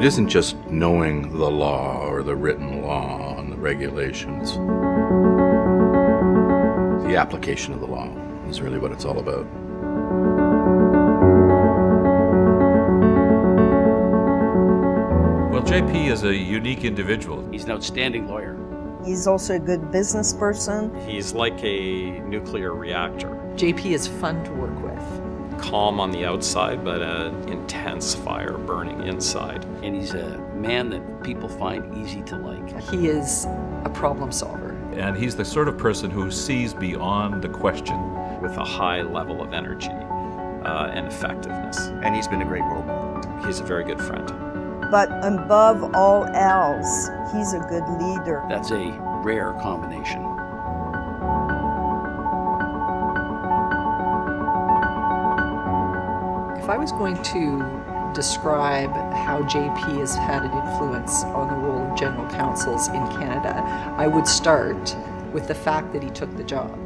It isn't just knowing the law or the written law and the regulations. The application of the law is really what it's all about. Well, JP is a unique individual. He's an outstanding lawyer. He's also a good business person. He's like a nuclear reactor. JP is fun to work with. Calm on the outside, but an intense fire burning inside. And he's a man that people find easy to like. He is a problem solver. And he's the sort of person who sees beyond the question. With a high level of energy and effectiveness. And he's been a great role model. He's a very good friend. But above all else, he's a good leader. That's a rare combination. If I was going to describe how JP has had an influence on the role of general counsels in Canada, I would start with the fact that he took the job.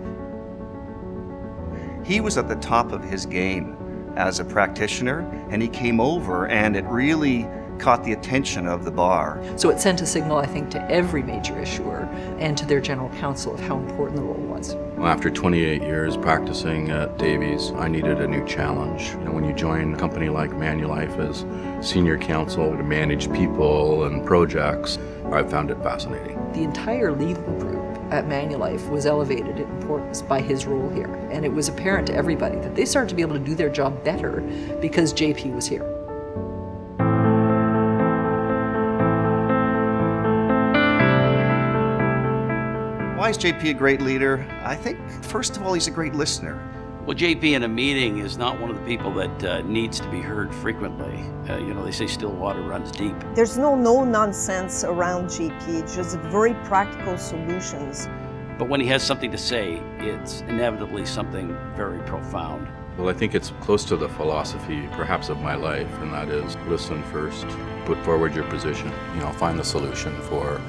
He was at the top of his game as a practitioner, and he came over and it really caught the attention of the bar. So it sent a signal, I think, to every major issuer and to their general counsel of how important the role was. Well, after 28 years practicing at Davies, I needed a new challenge. You know, when you join a company like Manulife as senior counsel to manage people and projects, I found it fascinating. The entire legal group at Manulife was elevated in importance by his role here. And it was apparent to everybody that they started to be able to do their job better because JP was here. Why is JP a great leader? I think, first of all, he's a great listener. Well, JP in a meeting is not one of the people that needs to be heard frequently. You know, they say still water runs deep. There's no nonsense around JP, just very practical solutions. But when he has something to say, it's inevitably something very profound. Well, I think it's close to the philosophy, perhaps, of my life, and that is listen first, put forward your position, find the solution for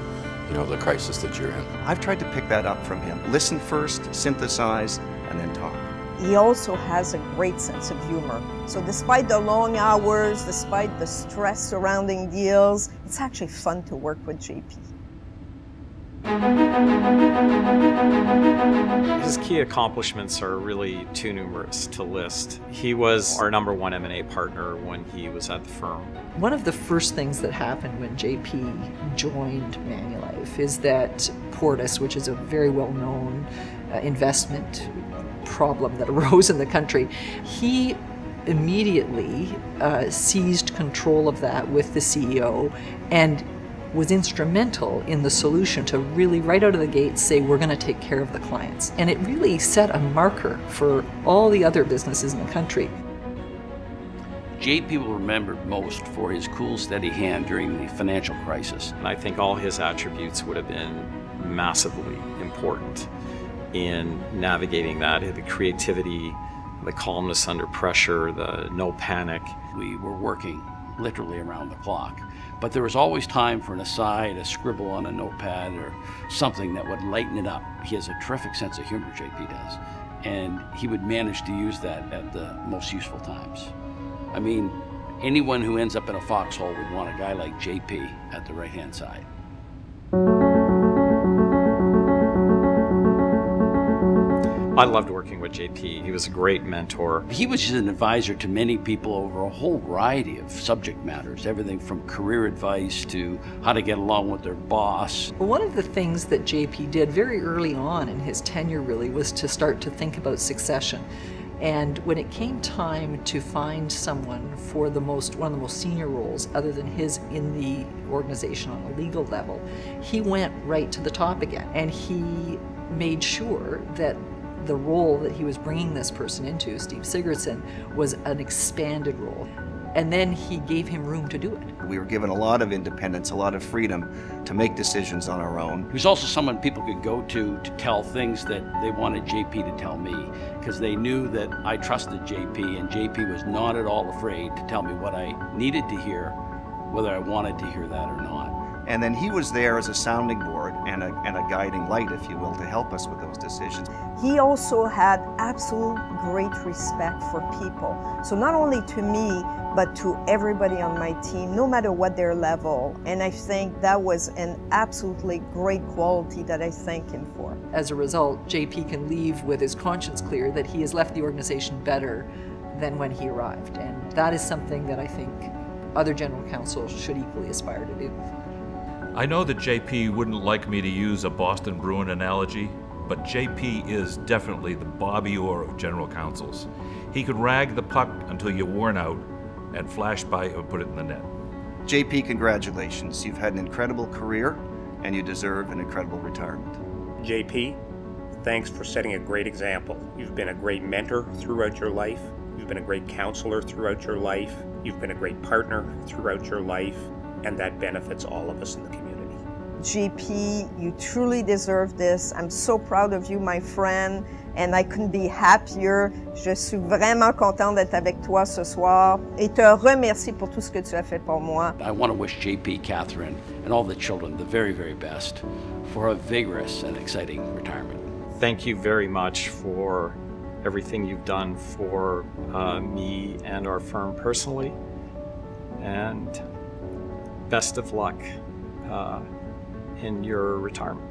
the crisis that you're in. I've tried to pick that up from him. Listen first, synthesize, and then talk. He also has a great sense of humor. So despite the long hours, despite the stress surrounding deals, it's actually fun to work with JP. His key accomplishments are really too numerous to list. He was our #1 M&A partner when he was at the firm. One of the first things that happened when JP joined Manulife is that Portis, which is a very well-known investment problem that arose in the country, he immediately seized control of that with the CEO and was instrumental in the solution to really right out of the gate say we're going to take care of the clients. And it really set a marker for all the other businesses in the country. JP will remember most for his cool, steady hand during the financial crisis. And I think all his attributes would have been massively important in navigating that. The creativity, the calmness under pressure, the no panic. We were working literally around the clock. But there was always time for an aside, a scribble on a notepad, or something that would lighten it up. He has a terrific sense of humor, JP does. And he would manage to use that at the most useful times. I mean, anyone who ends up in a foxhole would want a guy like JP at the right-hand side. I loved working with JP. He was a great mentor. He was just an advisor to many people over a whole variety of subject matters, everything from career advice to how to get along with their boss. Well, one of the things that JP did very early on in his tenure really was to start to think about succession. And when it came time to find someone for one of the most senior roles other than his in the organization on a legal level, he went right to the top again. And he made sure that the role that he was bringing this person into, Steve Sigurdsson, was an expanded role. And then he gave him room to do it. We were given a lot of independence, a lot of freedom to make decisions on our own. He was also someone people could go to tell things that they wanted JP to tell me, because they knew that I trusted JP, and JP was not at all afraid to tell me what I needed to hear, whether I wanted to hear that or not. And then he was there as a sounding board and a guiding light, if you will, to help us with those decisions. He also had absolute great respect for people. So not only to me, but to everybody on my team, no matter what their level. And I think that was an absolutely great quality that I thank him for. As a result, JP can leave with his conscience clear that he has left the organization better than when he arrived. And that is something that I think other general counsels should equally aspire to do. I know that JP wouldn't like me to use a Boston Bruin analogy, but JP is definitely the Bobby Orr of general counsels. He could rag the puck until you're worn out and flash by and put it in the net. JP, congratulations. You've had an incredible career and you deserve an incredible retirement. JP, thanks for setting a great example. You've been a great mentor throughout your life. You've been a great counselor throughout your life. You've been a great partner throughout your life, and that benefits all of us in the community. JP, you truly deserve this. I'm so proud of you, my friend, and I couldn't be happier. Je suis vraiment contente d'être avec toi ce soir et te remercie pour tout ce que tu as fait pour moi. I want to wish JP, Catherine, and all the children the very, very best for a vigorous and exciting retirement. Thank you very much for everything you've done for me and our firm personally, and best of luck in your retirement.